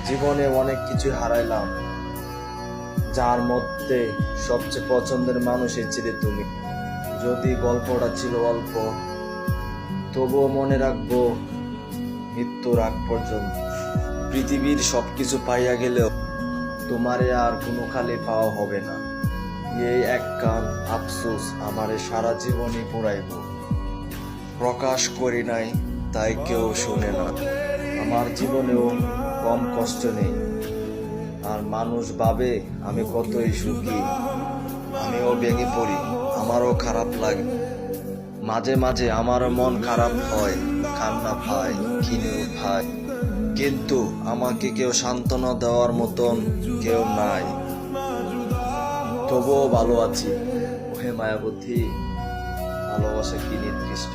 জীবনে অনেক কিছু হারাইলাম, যার মধ্যে সবচেয়ে পছন্দের মানুষই ছিলে তুমি। যদি গল্পটা ছিল অল্প, তবুও মনে রাখবো মৃত্যুর আগ পর্যন্ত। পৃথিবীর সবকিছু পাইয়া গেলেও তোমারে আর কোনো খালি পাওয়া হবে না। এই এক কান আফসোস আমারে সারা জীবনই পুরাইব। প্রকাশ করি নাই তাই কেউ শুনে না। আমার জীবনেও কম কষ্ট নেই, আর মানুষ ভাবে আমি কতই সুখী। আমিও ভেঙে পড়ি, আমারও খারাপ লাগে। মাঝে মাঝে আমারও মন খারাপ হয়, কান্না পায়, কিনেও পায়, কিন্তু আমাকে কেউ সান্ত্বনা দেওয়ার মতন কেউ নাই। তবুও ভালো আছি। ওহে মায়াবতী, ভালোবাসা কি নির্দিষ্ট।